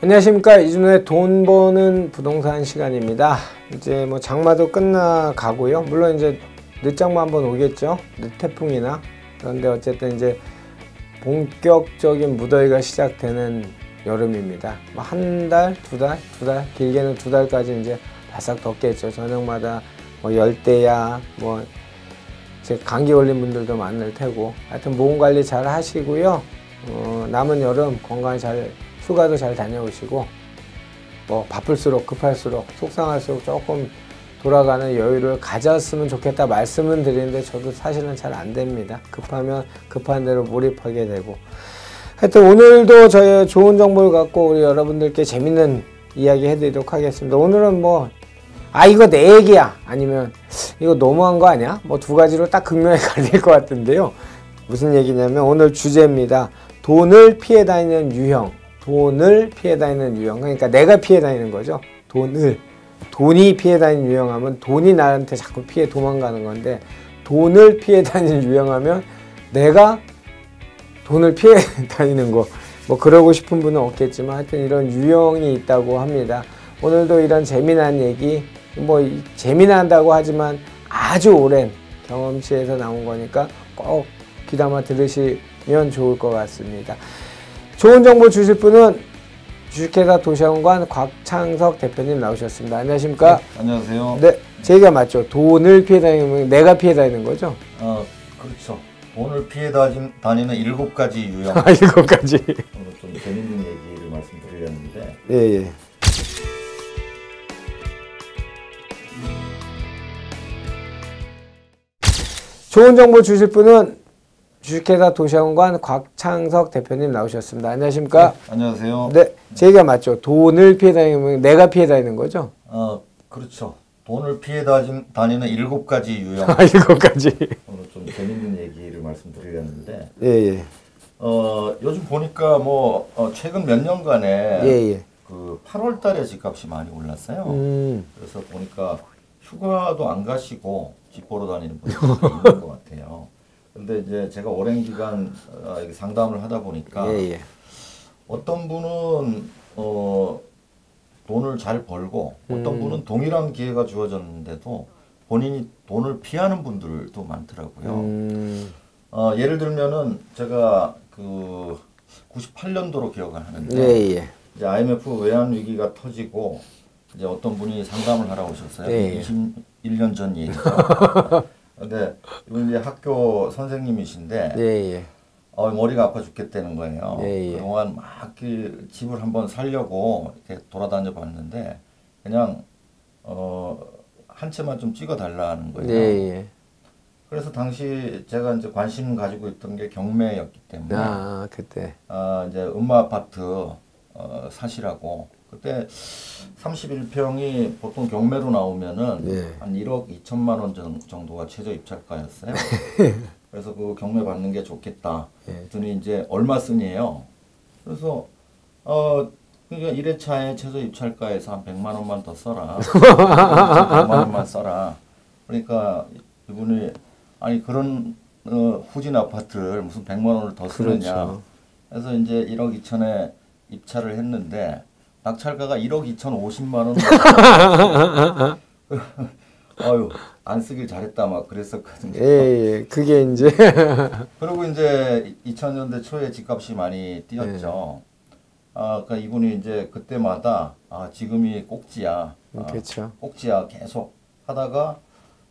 안녕하십니까. 이준호의 돈 버는 부동산 시간입니다. 이제 뭐 장마도 끝나가고요. 물론 이제 늦장마 한번 오겠죠. 늦태풍이나. 그런데 어쨌든 이제 본격적인 무더위가 시작되는 여름입니다. 뭐 한 달, 두 달, 길게는 두 달까지 이제 바싹 덥겠죠. 저녁마다 뭐 열대야, 뭐 이제 감기 걸린 분들도 많을 테고. 하여튼 몸 관리 잘 하시고요. 남은 여름 건강 잘 휴가도 잘 다녀오시고, 뭐 바쁠수록 급할수록 속상할수록 조금 돌아가는 여유를 가졌으면 좋겠다 말씀은 드리는데 저도 사실은 잘 안 됩니다. 급하면 급한 대로 몰입하게 되고. 하여튼 오늘도 저희 좋은 정보를 갖고 우리 여러분들께 재밌는 이야기 해드리도록 하겠습니다. 오늘은 뭐 이거 내 얘기야 아니면 이거 너무한 거 아니야? 뭐 두 가지로 딱 극명히 갈릴 것 같은데요. 무슨 얘기냐면 오늘 주제입니다. 돈을 피해 다니는 유형. 돈을 피해 다니는 유형. 그러니까 내가 피해 다니는 거죠. 돈이 피해 다니는 유형하면 돈이 나한테 자꾸 피해 도망가는 건데, 돈을 피해 다니는 유형하면 내가 돈을 피해 다니는 거. 뭐 그러고 싶은 분은 없겠지만 하여튼 이런 유형이 있다고 합니다. 오늘도 이런 재미난 얘기, 뭐 재미난다고 하지만 아주 오랜 경험치에서 나온 거니까 꼭 귀담아 들으시면 좋을 것 같습니다. 좋은 정보 주실 분은 주식회사 도시학원관 곽창석 대표님 나오셨습니다. 안녕하십니까? 네, 안녕하세요. 네, 제 얘기가 맞죠. 돈을 피해 다니는, 내가 피해 다니는 거죠? 그렇죠. 돈을 피해 다니는 7가지 유형. 7가지. 오늘 좀 재밌는 얘기를 말씀드리려는데. 예. 좋은 정보 주실 분은 주식회사 도시학원관 곽창석 대표님 나오셨습니다. 안녕하십니까? 네, 안녕하세요. 네, 제 얘기가 맞죠. 돈을 피해 다니는, 내가 피해 다니는 거죠? 그렇죠. 돈을 피해 다니는 7가지 유형. 7가지. 오늘 좀 재밌는 얘기를 말씀드리려는데. 예. 요즘 보니까 뭐 최근 몇 년간에 그 8월 달에 집값이 많이 올랐어요. 그래서 보니까 휴가도 안 가시고 집 보러 다니는 분들이 있는 것 같아요. 근데 이제 제가 오랜 기간 상담을 하다 보니까 어떤 분은 돈을 잘 벌고 어떤 분은 동일한 기회가 주어졌는데도 본인이 돈을 피하는 분들도 많더라고요. 예를 들면은 제가 그 98년도로 기억을 하는데 이제 IMF 외환 위기가 터지고 이제 어떤 분이 상담을 하러 오셨어요. 21년 전 얘기죠. 근데 이분 이제 학교 선생님이신데 머리가 아파 죽겠다는 거예요. 그동안 막 그 집을 한번 살려고 이렇게 돌아다녀 봤는데 그냥 한 채만 좀 찍어 달라는 거예요. 그래서 당시 제가 이제 관심 가지고 있던 게 경매였기 때문에 그때 이제 음마 아파트 사시라고. 그때 31평이 보통 경매로 나오면은 한 1억 2천만 원 정도가 최저 입찰가였어요. 그래서 그 경매 받는 게 좋겠다. 그랬더니 이제 얼마 쓰니에요. 그래서 그러니까 1회차에 최저 입찰가에서 한 100만 원만 더 써라. 100만 원만 써라. 그러니까 이분이 아니 그런 후진 아파트를 무슨 100만 원을 더 쓰느냐. 그래서 이제 1억 2천에 입찰을 했는데 낙찰가가 1억 2,050만 원. 아유, 안 쓰길 잘했다 막 그랬었거든요. 그게 이제 그리고 이제 2000년대 초에 집값이 많이 뛰었죠. 그러니까 이분이 이제 그때마다 지금이 꼭지야. 그렇죠. 꼭지야 계속 하다가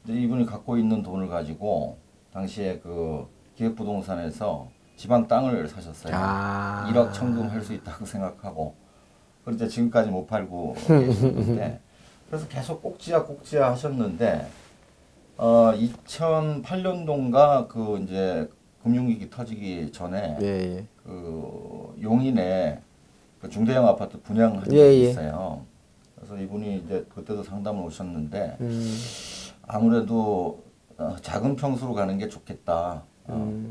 이제 이분이 갖고 있는 돈을 가지고 당시에 그 기획부동산에서 지방 땅을 사셨어요. 1억 천금 할 수 있다고 생각하고. 그런데 지금까지 못 팔고 계시는데 그래서 계속 꼭지야 하셨는데 2008년도인가 그 이제 금융위기 터지기 전에 그 용인에 그 중대형 아파트 분양한 적이 있어요. 그래서 이분이 이제 그때도 상담을 오셨는데 아무래도 작은 평수로 가는 게 좋겠다.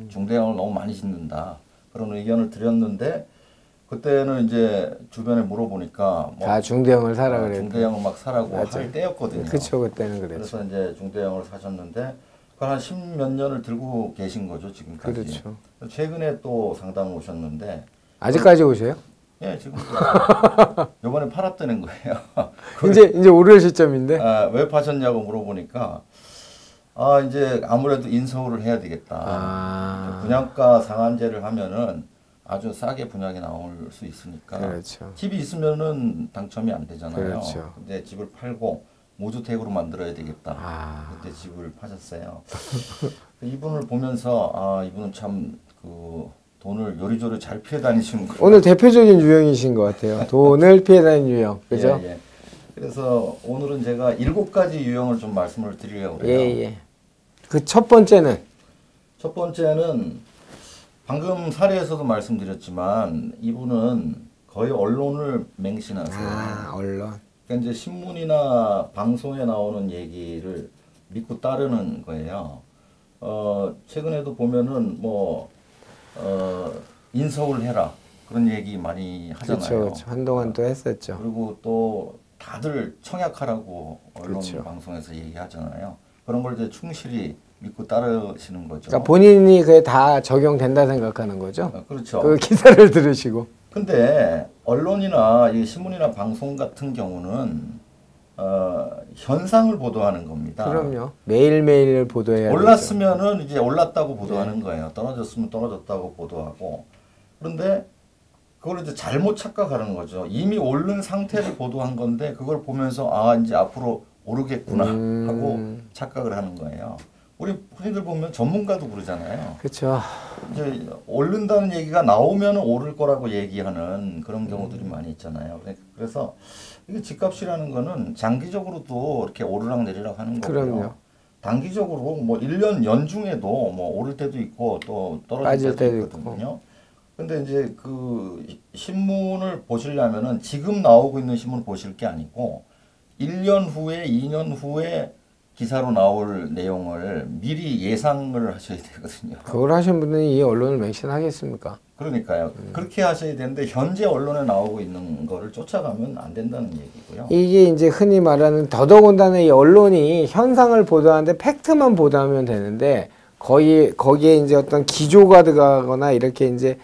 중대형을 너무 많이 짓는다. 그런 의견을 드렸는데 그때는 이제 주변에 물어보니까 뭐 중대형을 사라 그래요. 중대형을 막 사라고 할 때였거든요. 그렇죠, 그때는 그랬죠. 그래서 이제 중대형을 사셨는데 그걸 한 10몇 년을 들고 계신 거죠 지금까지. 그렇죠. 최근에 또 상담을 오셨는데 아직까지 오세요? 예, 지금 이번에 팔았다는 거예요. 이제 오를 시점인데. 왜 파셨냐고 물어보니까 이제 아무래도 인서울을 해야 되겠다. 분양가 상한제를 하면은 아주 싸게 분양이 나올 수 있으니까. 그렇죠. 집이 있으면은 당첨이 안 되잖아요. 그렇죠. 근데 집을 팔고 무주택으로 만들어야 되겠다. 그때 집을 파셨어요. 이분을 보면서 이분은 참 돈을 요리조리 잘 피해 다니시는구나. 오늘 대표적인 유형이신 것 같아요. 돈을 피해 다니는 유형. 그죠? 예. 그래서 오늘은 제가 7가지 유형을 좀 말씀을 드리려고 해요. 예. 그 첫 번째는? 첫 번째는 방금 사례에서도 말씀드렸지만 이분은 거의 언론을 맹신하세요. 언론. 그러니까 이제 신문이나 방송에 나오는 얘기를 믿고 따르는 거예요. 최근에도 보면은 인서울 해라 그런 얘기 많이 하잖아요. 그렇죠. 한동안 또 했었죠. 그리고 또 다들 청약하라고 언론 그렇죠. 방송에서 얘기하잖아요. 그런 걸 이제 충실히 믿고 따르시는 거죠. 그러니까 본인이 그게 다 적용된다 생각하는 거죠. 그렇죠. 그 기사를 들으시고. 근데 언론이나 이 신문이나 방송 같은 경우는 현상을 보도하는 겁니다. 그럼요. 매일매일 보도해야 올랐으면은 이제 올랐다고 보도하는 거예요. 떨어졌으면 떨어졌다고 보도하고. 그런데 그걸 이제 잘못 착각하는 거죠. 이미 오른 상태를 보도한 건데 그걸 보면서 이제 앞으로 오르겠구나 하고 착각을 하는 거예요. 우리 흔히들 보면 전문가도 그러잖아요. 그렇죠. 이제 오른다는 얘기가 나오면 오를 거라고 얘기하는 그런 경우들이 많이 있잖아요. 그래서 이게 집값이라는 거는 장기적으로도 이렇게 오르락 내리락 하는 거고요. 그럼요. 단기적으로 1년 연중에도 오를 때도 있고 또 떨어질 때도 있거든요. 근데 이제 그 신문을 보시려면은 지금 나오고 있는 신문 보실 게 아니고 1년 후에 2년 후에 기사로 나올 내용을 미리 예상을 하셔야 되거든요. 그걸 하신 분들이 이 언론을 맹신하겠습니까? 그러니까요. 그렇게 하셔야 되는데 현재 언론에 나오고 있는 거를 쫓아가면 안 된다는 얘기고요. 이게 이제 흔히 말하는 더더군다나 이 언론이 현상을 보도하는데 팩트만 보도하면 되는데 거기에 이제 어떤 기조가 들어가거나 이렇게 이제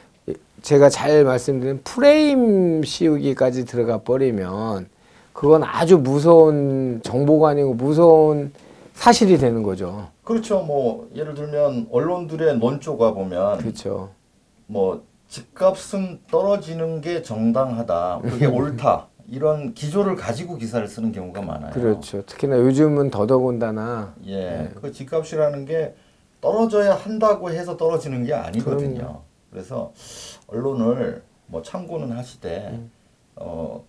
제가 잘 말씀드린 프레임 씌우기까지 들어가 버리면 그건 아주 무서운 정보가 아니고 무서운 사실이 되는 거죠. 그렇죠. 예를 들면 언론들의 논조가 보면 그렇죠. 집값은 떨어지는 게 정당하다. 그게 옳다. 이런 기조를 가지고 기사를 쓰는 경우가 많아요. 그렇죠. 특히나 요즘은 더더군다나. 그 집값이라는 게 떨어져야 한다고 해서 떨어지는 게 아니거든요. 그럼요. 그래서 언론을 참고는 하시되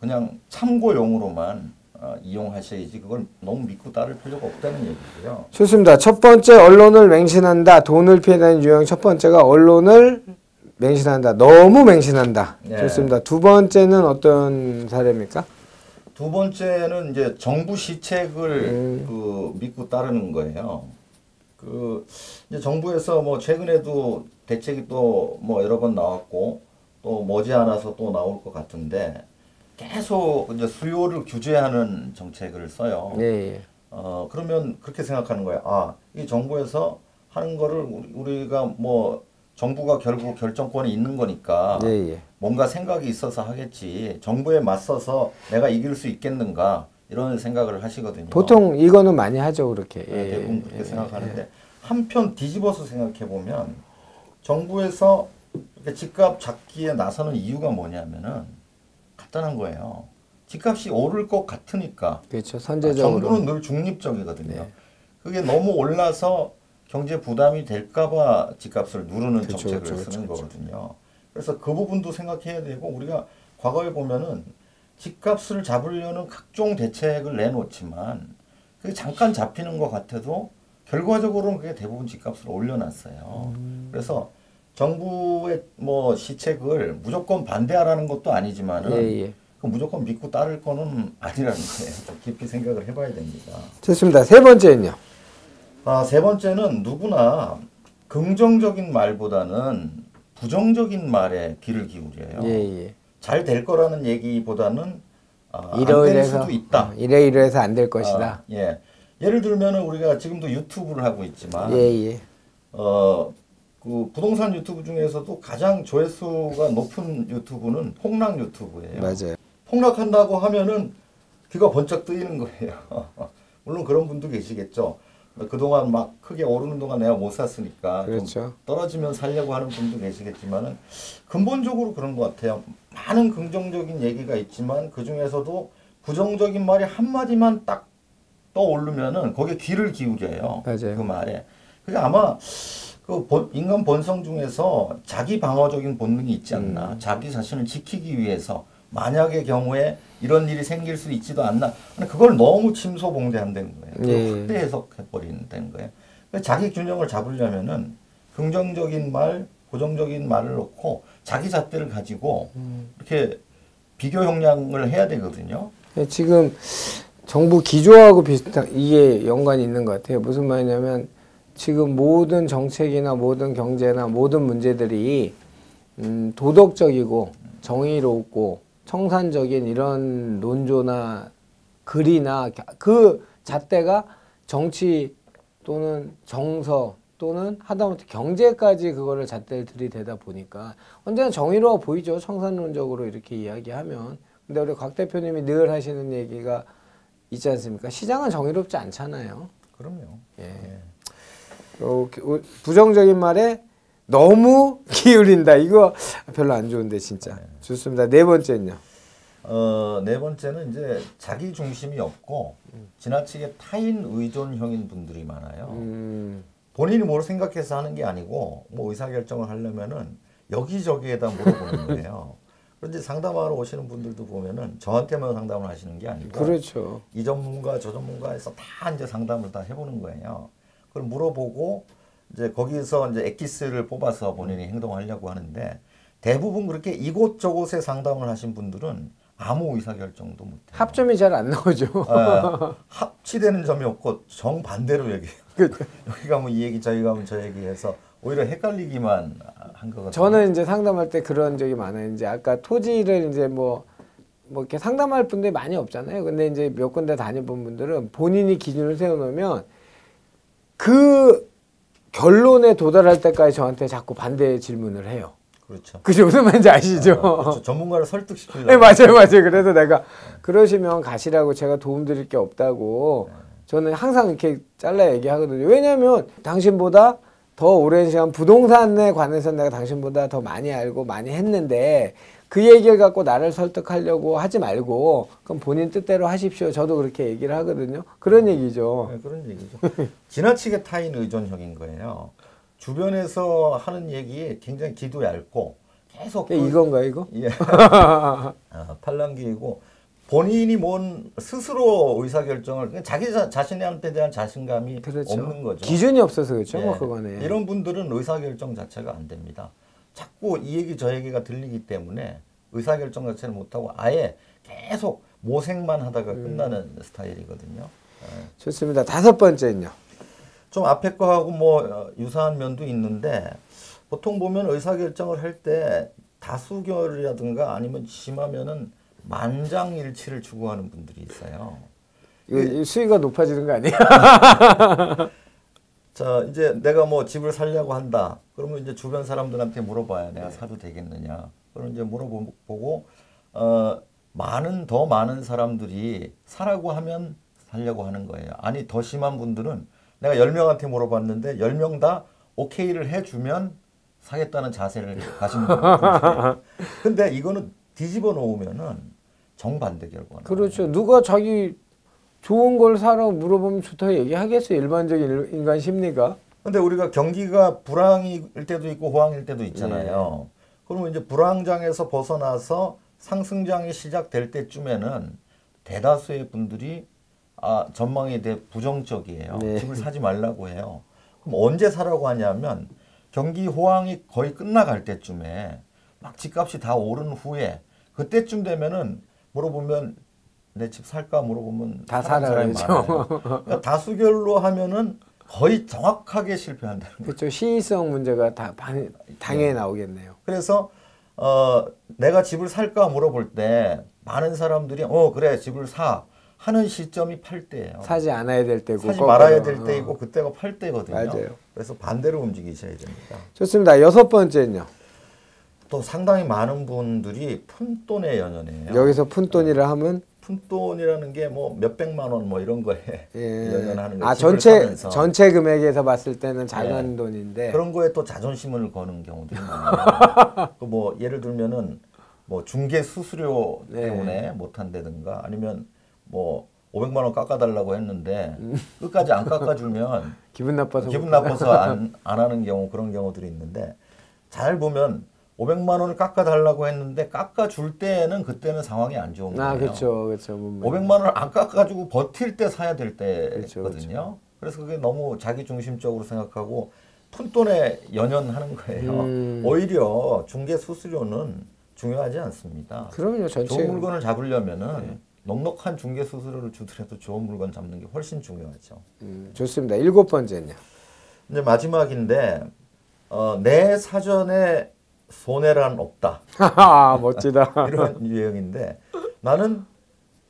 그냥 참고용으로만 이용하셔야지 그걸 너무 믿고 따를 필요가 없다는 얘기고요. 좋습니다. 첫 번째 언론을 맹신한다. 돈을 피해다니는 유형 첫 번째가 언론을 맹신한다. 너무 맹신한다. 네. 좋습니다. 두 번째는 어떤 사례입니까? 두 번째는 이제 정부 시책을 믿고 따르는 거예요. 이제 정부에서 최근에도 대책이 또 여러 번 나왔고 또 머지않아서 또 나올 것 같은데 계속 이제 수요를 규제하는 정책을 써요. 네. 그러면 그렇게 생각하는 거예요. 이 정부에서 하는 거를 우리가 정부가 결국 결정권이 있는 거니까 뭔가 생각이 있어서 하겠지. 정부에 맞서서 내가 이길 수 있겠는가 이런 생각을 하시거든요. 보통 이거는 많이 하죠, 그렇게. 대부분 그렇게 생각하는데 한편 뒤집어서 생각해 보면 정부에서 이렇게 집값 잡기에 나서는 이유가 뭐냐면은 간단한 거예요. 집값이 오를 것 같으니까. 그렇죠. 선제적으로. 정부는 늘 중립적이거든요. 그게 너무 올라서 경제 부담이 될까봐 집값을 누르는 정책을 쓰는 거거든요. 그래서 그 부분도 생각해야 되고 우리가 과거에 보면은 집값을 잡으려는 각종 대책을 내놓지만 그게 잠깐 잡히는 것 같아도 결과적으로는 그게 대부분 집값을 올려놨어요. 그래서 정부의 시책을 무조건 반대하라는 것도 아니지만은 무조건 믿고 따를 거는 아니라는 거예요. 좀 깊이 생각을 해봐야 됩니다. 좋습니다. 세 번째는요. 세 번째는 누구나 긍정적인 말보다는 부정적인 말에 귀를 기울여요. 잘 될 거라는 얘기보다는 안 될 수도 있다. 이래서 안 될 것이다. 예를 들면 우리가 지금도 유튜브를 하고 있지만 그 부동산 유튜브 중에서도 가장 조회수가 높은 유튜브는 폭락 유튜브예요. 맞아요. 폭락한다고 하면은 귀가 번쩍 뜨이는 거예요. 물론 그런 분도 계시겠죠. 그동안 막 크게 오르는 동안 내가 못 샀으니까 그렇죠. 좀 떨어지면 살려고 하는 분도 계시겠지만은 근본적으로 그런 것 같아요. 많은 긍정적인 얘기가 있지만 그 중에서도 부정적인 말이 한마디만 딱 떠오르면은 거기에 귀를 기울여요. 맞아요. 그 말에. 그게 아마 그 인간 본성 중에서 자기 방어적인 본능이 있지 않나. 자기 자신을 지키기 위해서 만약의 경우에 이런 일이 생길 수 있지도 않나. 그걸 너무 침소봉대한다는 거예요. 예. 확대 해석해버린다는 거예요. 자기 균형을 잡으려면은 긍정적인 말, 부정적인 말을 놓고 자기 잣대를 가지고 이렇게 비교 형량을 해야 되거든요. 지금 정부 기조하고 비슷한 이게 연관이 있는 것 같아요. 무슨 말이냐면 지금 모든 정책이나 모든 경제나 모든 문제들이 도덕적이고 정의롭고 청산적인 이런 논조나 글이나 그 잣대가 정치 또는 정서 또는 하다못해 경제까지 그거를 잣대를 들이대다 보니까 언제나 정의로워 보이죠. 청산론적으로 이렇게 이야기하면. 근데 우리 곽 대표님이 늘 하시는 얘기가 있지 않습니까? 시장은 정의롭지 않잖아요. 그럼요. 예. 부정적인 말에 너무 기울인다. 이거 별로 안 좋은데 진짜. 네. 좋습니다. 네 번째는요. 네 번째는 이제 자기 중심이 없고 지나치게 타인 의존형인 분들이 많아요. 본인이 뭘 생각해서 하는 게 아니고 뭐 의사결정을 하려면은 여기저기에다 물어보는 거예요. 그런데 상담하러 오시는 분들도 보면은 저한테만 상담을 하시는 게 아니고 그렇죠. 이 전문가 저 전문가에서 다 이제 상담을 다 해보는 거예요. 그걸 물어보고 이제 거기서 이제 엑기스를 뽑아서 본인이 행동하려고 하는데 대부분 그렇게 이곳저곳에 상담을 하신 분들은 아무 의사결정도 못해요. 합점이 잘 안 나오죠. 합치되는 점이 없고 정반대로 얘기해요. 여기 가면 이 얘기 저기 가면 저 얘기해서 오히려 헷갈리기만 한 거거든요. 저는 이제 상담할 때 그런 적이 많아요. 이제 아까 토지를 이제 뭐 이렇게 상담할 분들이 많이 없잖아요. 근데 이제 몇 군데 다녀본 분들은 본인이 기준을 세워놓으면 그 결론에 도달할 때까지 저한테 자꾸 반대 질문을 해요. 그렇죠. 그죠? 무슨 말인지 아시죠? 그렇죠. 전문가를 설득시키려고. 네, 맞아요. 그래서 내가 그러시면 가시라고 제가 도움드릴 게 없다고 저는 항상 이렇게 잘라 얘기하거든요. 왜냐하면 당신보다 더 오랜 시간 부동산에 관해서 내가 당신보다 더 많이 알고 많이 했는데 그 얘기를 갖고 나를 설득하려고 하지 말고 그럼 본인 뜻대로 하십시오. 저도 그렇게 얘기를 하거든요. 그런 얘기죠. 네, 그런 얘기죠. 지나치게 타인 의존형인 거예요. 주변에서 하는 얘기에 굉장히 귀도 얇고 계속 이건가 이거? 예. 팔랑귀이고 본인이 뭔 스스로 의사결정을 자기 자신한테 대한 자신감이 그렇죠. 없는 거죠. 기준이 없어서 그렇죠. 예. 뭐 그거네. 이런 분들은 의사결정 자체가 안 됩니다. 자꾸 이 얘기 저 얘기가 들리기 때문에 의사결정 자체를 못하고 아예 계속 모색만 하다가 끝나는 스타일이거든요. 예. 좋습니다. 다섯 번째는요. 좀 앞에 거하고 뭐 유사한 면도 있는데 보통 보면 의사결정을 할 때 다수결이라든가 아니면 심하면은 만장일치를 추구하는 분들이 있어요. 이거 수위가 높아지는 거 아니에요? 자, 이제 내가 뭐 집을 살려고 한다. 그러면 이제 주변 사람들한테 물어봐야 내가 사도 되겠느냐. 그럼 이제 물어보고 더 많은 사람들이 사라고 하면 살려고 하는 거예요. 아니 더 심한 분들은 내가 10명한테 물어봤는데 10명 다 오케이를 해주면 사겠다는 자세를 가지는 거예요. 근데 이거는 뒤집어 놓으면은 정반대 결과가 그렇죠. 나와요. 누가 자기 좋은 걸 사라고 물어보면 좋다고 얘기하겠어요. 일반적인 인간 심리가. 근데 우리가 경기가 불황일 때도 있고 호황일 때도 있잖아요. 그러면 이제 불황장에서 벗어나서 상승장이 시작될 때쯤에는 대다수의 분들이 전망에 대해 부정적이에요. 네. 집을 사지 말라고 해요. 그럼 언제 사라고 하냐면 경기 호황이 거의 끝나갈 때쯤에 막 집값이 다 오른 후에 그때쯤 되면은 물어보면 내 집 살까 물어보면 다 사라 사람이 그러죠. 많아요. 그러니까 다수결로 하면은 거의 정확하게 실패한다는 거예요. 그렇죠. 시의성 문제가 당연히 나오겠네요. 그래서 내가 집을 살까 물어볼 때 많은 사람들이 그래 집을 사 하는 시점이 팔 때예요. 사지 않아야 될 때고 사지 말아야 될 때이고 그때가 팔 때거든요. 맞아요. 그래서 반대로 움직이셔야 됩니다. 좋습니다. 여섯 번째는요. 또 상당히 많은 분들이 푼돈의 연연이에요. 여기서 푼돈이라 하면 푼돈이라는 게 뭐 몇백만 원 뭐 이런 거에 연연하는 거예요. 전체 금액에서 봤을 때는 작은 돈인데 그런 거에 또 자존심을 거는 경우들이 많아요. 뭐 예를 들면은 뭐 중개 수수료 때문에 못 한다든가 아니면 뭐 500만 원 깎아달라고 했는데 끝까지 안 깎아주면 기분 나빠서 안 하는 경우 그런 경우들이 있는데 잘 보면 500만 원을 깎아달라고 했는데 깎아줄 때는 그때는 상황이 안 좋은 거예요. 그렇죠. 500만 원을 안 깎아가지고 버틸 때 사야 될 때거든요. 그렇죠. 그래서 그게 너무 자기 중심적으로 생각하고 푼돈에 연연하는 거예요. 오히려 중개 수수료는 중요하지 않습니다. 그럼요. 좋은 물건을 잡으려면은 넉넉한 중개 수수료를 주더라도 좋은 물건 잡는 게 훨씬 중요하죠. 좋습니다. 일곱 번째는요. 이제 마지막인데 내 사전에 손해란 없다. 멋지다. 이런 유형인데 나는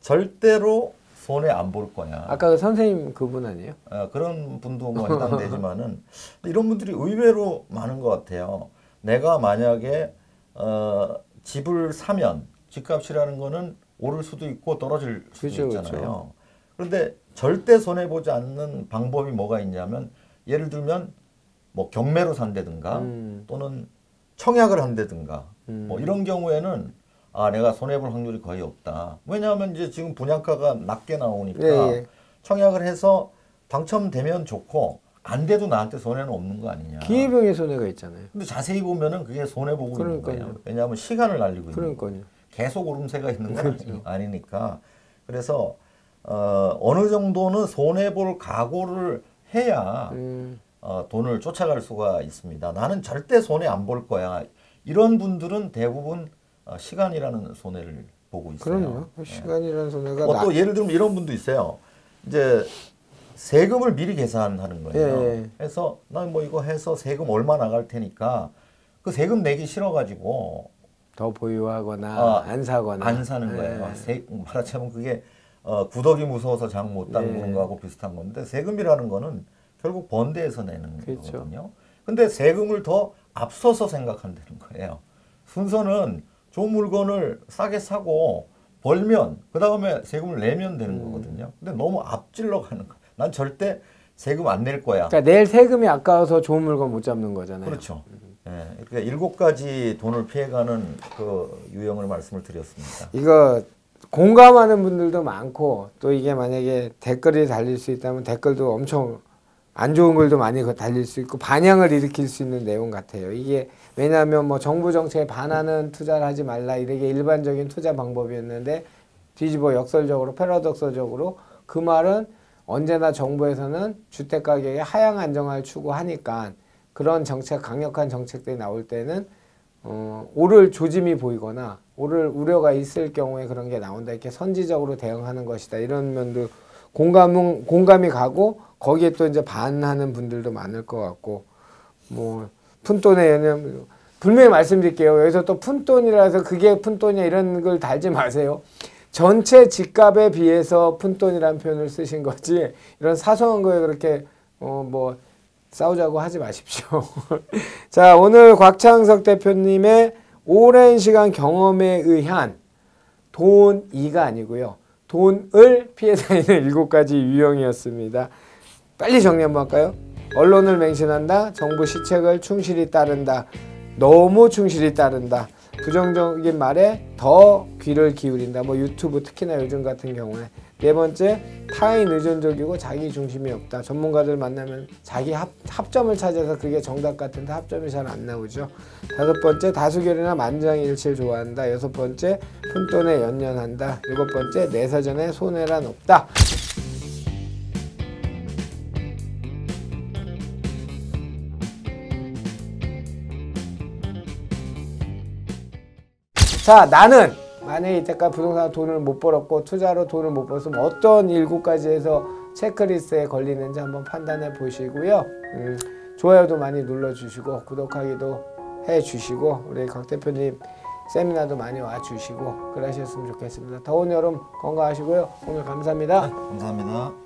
절대로 손해 안 볼 거야. 아까 그 선생님 그분 아니에요? 그런 분도 뭐 해당되지만은 이런 분들이 의외로 많은 것 같아요. 내가 만약에 집을 사면 집값이라는 거는 오를 수도 있고 떨어질 수도 있잖아요. 그렇죠. 그런데 절대 손해 보지 않는 방법이 뭐가 있냐면 예를 들면 뭐 경매로 산다든가 또는 청약을 한다든가 뭐 이런 경우에는 내가 손해볼 확률이 거의 없다. 왜냐하면 이제 지금 분양가가 낮게 나오니까 청약을 해서 당첨되면 좋고 안 돼도 나한테 손해는 없는 거 아니냐. 기회비용의 손해가 있잖아요. 근데 자세히 보면은 그게 손해 보고 있는 거예요. 왜냐하면 시간을 날리고 있는 거예요. 계속 오름세가 있는 건 아니니까. 그래서 어느 정도는 손해 볼 각오를 해야 돈을 쫓아갈 수가 있습니다. 나는 절대 손해 안 볼 거야. 이런 분들은 대부분 시간이라는 손해를 보고 있어요. 그럼요. 시간이라는 손해가 또 예를 들면 이런 분도 있어요. 이제 세금을 미리 계산하는 거예요. 그래서 난 뭐 이거 해서 세금 얼마 나갈 테니까 그 세금 내기 싫어가지고 더 보유하거나 안 사거나 안 사는 거예요. 말하자면 그게 구더기 무서워서 장 못 담그는 거하고 비슷한 건데 세금이라는 거는 결국 번 데에서 내는 거거든요. 근데 세금을 더 앞서서 생각한다는 거예요. 순서는 좋은 물건을 싸게 사고 벌면 그 다음에 세금을 내면 되는 거거든요. 근데 너무 앞질러 가는 거야. 난 절대 세금 안 낼 거야. 그러니까 낼 세금이 아까워서 좋은 물건 못 잡는 거잖아요. 그렇죠. 그러니까 7가지 돈을 피해가는 그 유형을 말씀을 드렸습니다. 이거 공감하는 분들도 많고 또 이게 만약에 댓글이 달릴 수 있다면 댓글도 엄청 안 좋은 글도 많이 달릴 수 있고 반향을 일으킬 수 있는 내용 같아요. 이게 왜냐하면 뭐 정부 정책에 반하는 투자를 하지 말라 이게 일반적인 투자 방법이었는데 뒤집어 역설적으로 패러독스적으로 그 말은 언제나 정부에서는 주택 가격의 하향 안정화를 추구하니까 그런 정책 강력한 정책들이 나올 때는 오를 조짐이 보이거나 오를 우려가 있을 경우에 그런 게 나온다 이렇게 선지적으로 대응하는 것이다 이런 면도 공감이 가고 거기에 또 이제 반하는 분들도 많을 것 같고 뭐 푼돈에 연연 분명히 말씀드릴게요. 여기서 또 푼돈이라서 그게 푼돈이야 이런 걸 달지 마세요. 전체 집값에 비해서 푼돈이라는 표현을 쓰신 거지 이런 사소한 거에 그렇게 뭐 싸우자고 하지 마십시오. 자, 오늘 곽창석 대표님의 오랜 시간 경험에 의한 돈이가 아니고요. 돈을 피해 다니는 7가지 유형이었습니다. 빨리 정리 한번 할까요? 언론을 맹신한다. 정부 시책을 충실히 따른다. 너무 충실히 따른다. 부정적인 말에 더 귀를 기울인다. 뭐 유튜브 특히나 요즘 같은 경우에. 네 번째, 타인 의존적이고 자기 중심이 없다. 전문가들 만나면 자기 합점을 찾아서 그게 정답 같은데 합점이 잘 안 나오죠. 다섯 번째, 다수결이나 만장일치를 좋아한다. 여섯 번째, 푼돈에 연연한다. 일곱 번째, 내 사전에 손해란 없다. 자, 나는 만약에 이때까지 부동산 돈을 못 벌었고 투자로 돈을 못 벌었으면 어떤 7가지에서 체크리스트에 걸리는지 한번 판단해 보시고요. 좋아요도 많이 눌러주시고 구독하기도 해주시고 우리 곽 대표님 세미나도 많이 와주시고 그러셨으면 좋겠습니다. 더운 여름 건강하시고요. 오늘 감사합니다. 감사합니다.